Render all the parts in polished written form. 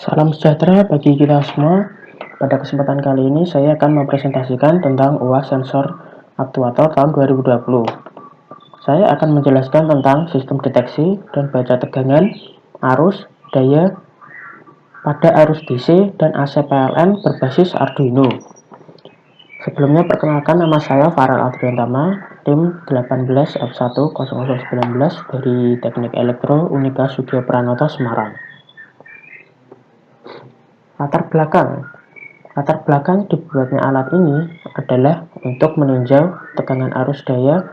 Salam sejahtera bagi kita semua. Pada kesempatan kali ini saya akan mempresentasikan tentang UAS sensor aktuator tahun 2020. Saya akan menjelaskan tentang sistem deteksi dan baca tegangan, arus, daya pada arus DC dan AC PLN berbasis Arduino. Sebelumnya perkenalkan, nama saya Farel Adriantama, tim 18F10019 dari Teknik Elektro Unika Sudio Pranoto Semarang. Latar belakang dibuatnya alat ini adalah untuk meninjau tegangan arus daya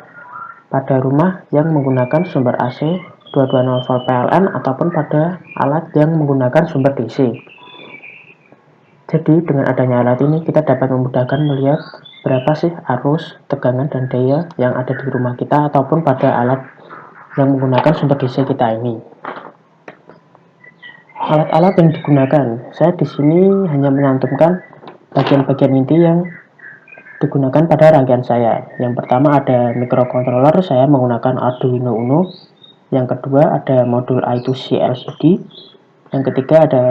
pada rumah yang menggunakan sumber AC 220 volt PLN ataupun pada alat yang menggunakan sumber DC. Jadi dengan adanya alat ini kita dapat memudahkan melihat berapa sih arus, tegangan, dan daya yang ada di rumah kita ataupun pada alat yang menggunakan sumber DC kita ini. Alat-alat yang digunakan, saya di sini hanya menyantumkan bagian-bagian inti yang digunakan pada rangkaian saya. Yang pertama ada microcontroller, saya menggunakan Arduino Uno. Yang kedua ada modul I2C LCD. Yang ketiga ada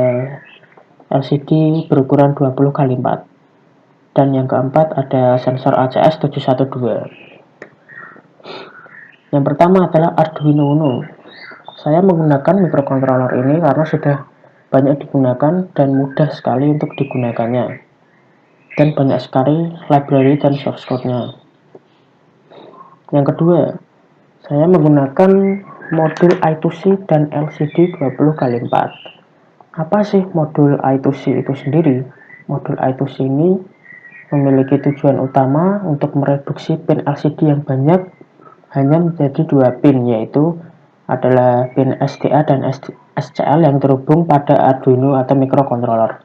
LCD berukuran 20x4. Dan yang keempat ada sensor ACS 712. Yang pertama adalah Arduino Uno. Saya menggunakan microcontroller ini karena sudah banyak digunakan dan mudah sekali untuk digunakannya. Dan banyak sekali library dan source code-nya. Yang kedua, saya menggunakan modul I2C dan LCD 20x4. Apa sih modul I2C itu sendiri? Modul I2C ini memiliki tujuan utama untuk mereduksi pin LCD yang banyak hanya menjadi 2 pin, yaitu adalah pin SDA dan SCL yang terhubung pada Arduino atau microcontroller.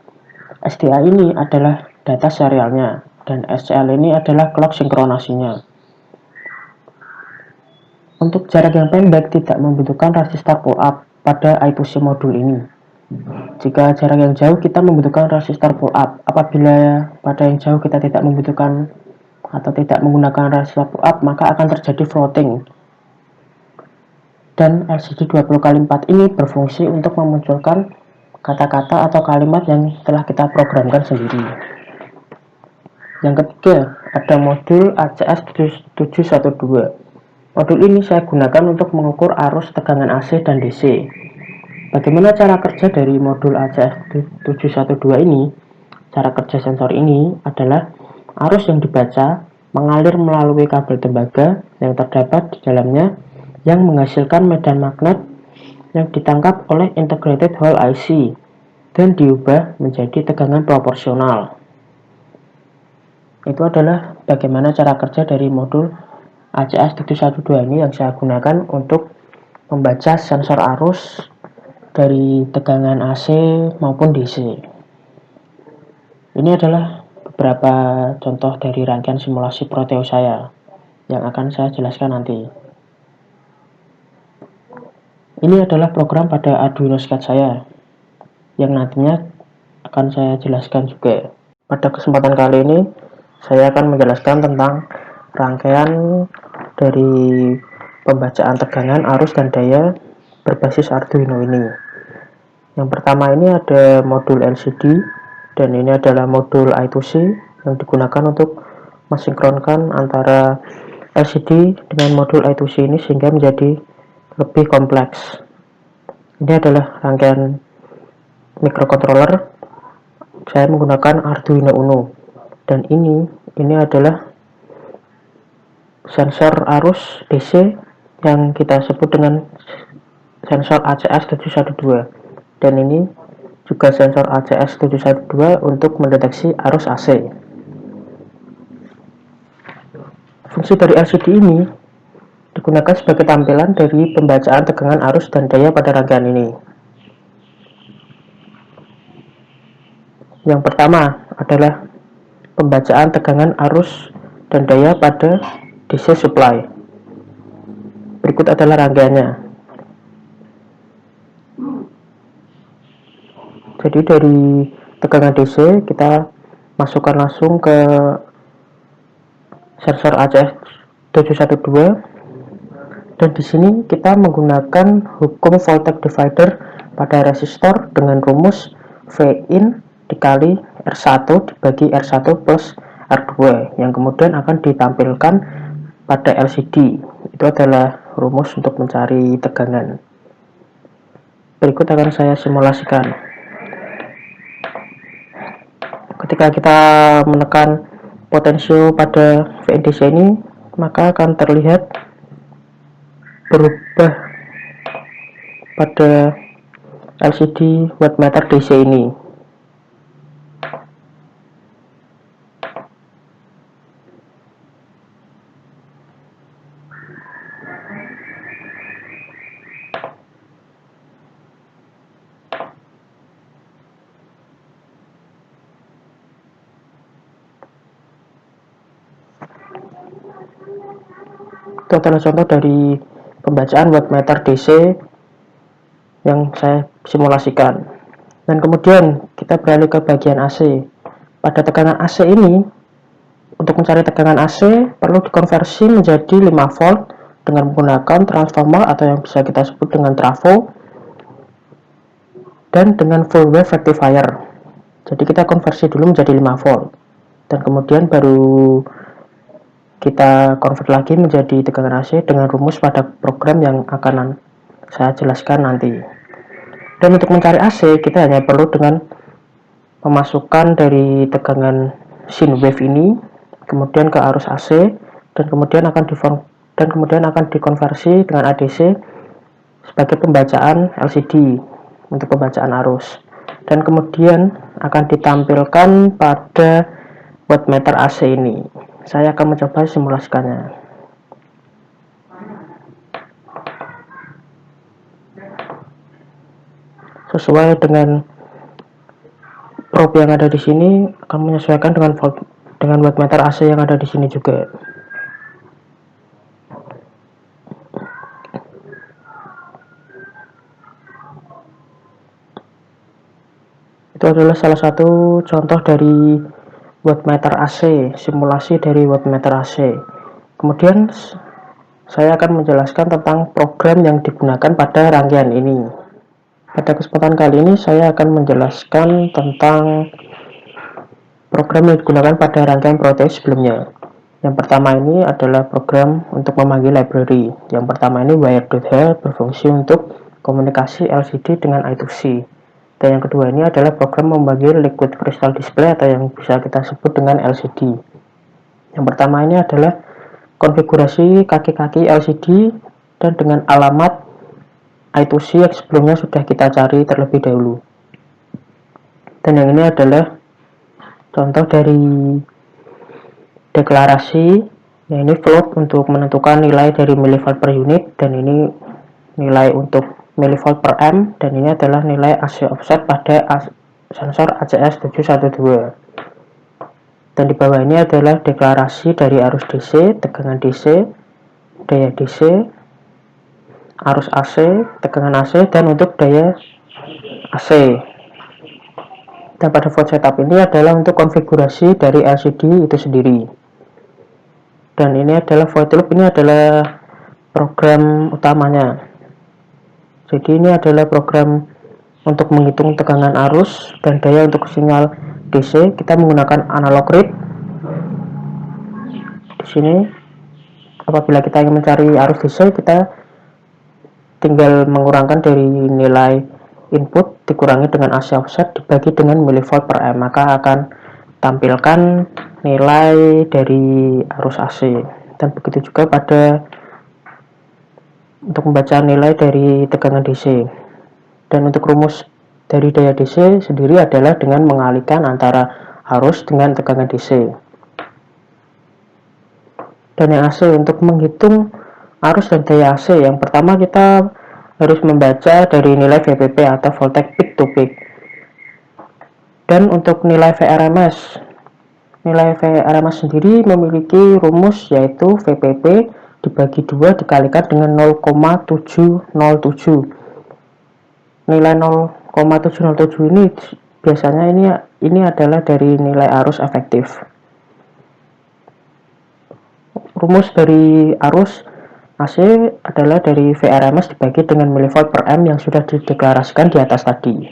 SDA ini adalah data serialnya dan SCL ini adalah clock sinkronasinya. Untuk jarak yang pendek tidak membutuhkan resistor pull up pada I2C modul ini. Jika jarak yang jauh kita membutuhkan resistor pull up. Apabila pada yang jauh kita tidak membutuhkan atau tidak menggunakan resistor pull up, maka akan terjadi floating. Dan LCD 20x4 ini berfungsi untuk memunculkan kata-kata atau kalimat yang telah kita programkan sendiri. Yang ketiga, ada modul ACS 712. Modul ini saya gunakan untuk mengukur arus tegangan AC dan DC. Bagaimana cara kerja dari modul ACS 712 ini? Cara kerja sensor ini adalah arus yang dibaca mengalir melalui kabel tembaga yang terdapat di dalamnya yang menghasilkan medan magnet yang ditangkap oleh integrated whole IC dan diubah menjadi tegangan proporsional. Itu adalah bagaimana cara kerja dari modul ACS 712 ini yang saya gunakan untuk membaca sensor arus dari tegangan AC maupun DC. Ini adalah beberapa contoh dari rangkaian simulasi Proteo saya yang akan saya jelaskan nanti. Ini adalah program pada Arduino Sketch saya yang nantinya akan saya jelaskan juga. Pada kesempatan kali ini saya akan menjelaskan tentang rangkaian dari pembacaan tegangan, arus, dan daya berbasis Arduino ini. Yang pertama ini ada modul LCD dan ini adalah modul I2C yang digunakan untuk mensinkronkan antara LCD dengan modul I2C ini sehingga menjadi lebih kompleks. Ini adalah rangkaian microcontroller. Saya menggunakan Arduino Uno dan ini adalah sensor arus DC yang kita sebut dengan sensor ACS 712 dan ini juga sensor ACS 712 untuk mendeteksi arus AC. Fungsi dari LCD ini digunakan sebagai tampilan dari pembacaan tegangan arus dan daya pada rangkaian ini. Yang pertama adalah pembacaan tegangan arus dan daya pada DC supply. Berikut adalah rangkaiannya. Jadi dari tegangan DC kita masukkan langsung ke sensor ACS 712 dan di sini kita menggunakan hukum voltage divider pada resistor dengan rumus Vin dikali R1 dibagi R1 plus R2 yang kemudian akan ditampilkan pada LCD. Itu adalah rumus untuk mencari tegangan. Berikut akan saya simulasikan. Ketika kita menekan potensio pada Vin DC ini, maka akan terlihat berubah pada LCD wattmeter DC ini. Itu adalah contoh dari pembacaan wattmeter DC yang saya simulasikan. Dan kemudian kita beralih ke bagian AC. Pada tekanan AC ini, untuk mencari tegangan AC perlu dikonversi menjadi 5 volt dengan menggunakan transformer atau yang bisa kita sebut dengan trafo dan dengan full wave rectifier. Jadi kita konversi dulu menjadi 5 volt dan kemudian baru kita convert lagi menjadi tegangan AC dengan rumus pada program yang akan saya jelaskan nanti. Dan untuk mencari AC kita hanya perlu dengan memasukkan dari tegangan sine wave ini kemudian ke arus AC dan kemudian akan dikonversi dengan ADC sebagai pembacaan LCD untuk pembacaan arus dan kemudian akan ditampilkan pada wattmeter AC ini. Saya akan mencoba simulasikannya. Sesuai dengan probe yang ada di sini akan menyesuaikan dengan wattmeter AC yang ada di sini juga. Itu adalah salah satu contoh dari wattmeter AC, simulasi dari wattmeter AC. Kemudian saya akan menjelaskan tentang program yang digunakan pada rangkaian ini. Pada kesempatan kali ini saya akan menjelaskan tentang program yang digunakan pada rangkaian Proteus sebelumnya. Yang pertama ini adalah program untuk memanggil library. Yang pertama ini wire.h berfungsi untuk komunikasi LCD dengan I2C. Dan yang kedua ini adalah program memanggil liquid crystal display atau yang bisa kita sebut dengan LCD. Yang pertama ini adalah konfigurasi kaki-kaki LCD dan dengan alamat I2C yang sebelumnya sudah kita cari terlebih dahulu. Dan yang ini adalah contoh dari deklarasi, yang ini float untuk menentukan nilai dari milivolt per unit dan ini nilai untuk milivolt per amp dan ini adalah nilai AC offset pada sensor ACS 712. Dan di bawah ini adalah deklarasi dari arus DC, tegangan DC, daya DC, arus AC, tegangan AC dan untuk daya AC. Dan pada void setup ini adalah untuk konfigurasi dari LCD itu sendiri. Dan ini adalah void loop, ini adalah program utamanya. Jadi ini adalah program untuk menghitung tegangan arus dan daya untuk sinyal DC. Kita menggunakan analog read. Di sini apabila kita ingin mencari arus DC, kita tinggal mengurangkan dari nilai input dikurangi dengan AC offset dibagi dengan milivolt per amp, maka akan tampilkan nilai dari arus AC. Dan begitu juga pada untuk membaca nilai dari tegangan DC. Dan untuk rumus dari daya DC sendiri adalah dengan mengalihkan antara arus dengan tegangan DC. Dan yang AC untuk menghitung arus dan daya AC, yang pertama kita harus membaca dari nilai VPP atau voltage peak to peak. Dan untuk nilai VRMS sendiri memiliki rumus yaitu VPP dibagi 2 dikalikan dengan 0,707. Nilai 0,707 ini biasanya ini adalah dari nilai arus efektif. Rumus dari arus AC adalah dari VRMS dibagi dengan milivolt per amp yang sudah dideklarasikan di atas tadi.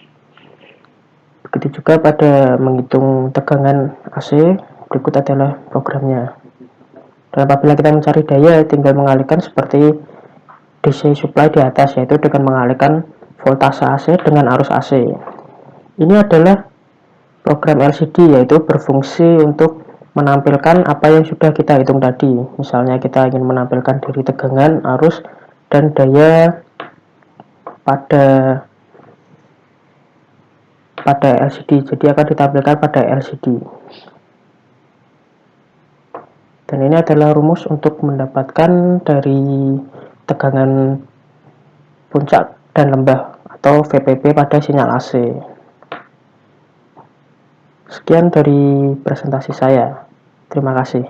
Begitu juga pada menghitung tegangan AC, berikut adalah programnya. Dan apabila kita mencari daya, tinggal mengalihkan seperti DC supply di atas, yaitu dengan mengalihkan voltase AC dengan arus AC. Ini adalah program LCD, yaitu berfungsi untuk menampilkan apa yang sudah kita hitung tadi. Misalnya kita ingin menampilkan dari tegangan, arus, dan daya pada LCD, jadi akan ditampilkan pada LCD. Dan ini adalah rumus untuk mendapatkan dari tegangan puncak dan lembah atau VPP pada sinyal AC. Sekian dari presentasi saya. Terima kasih.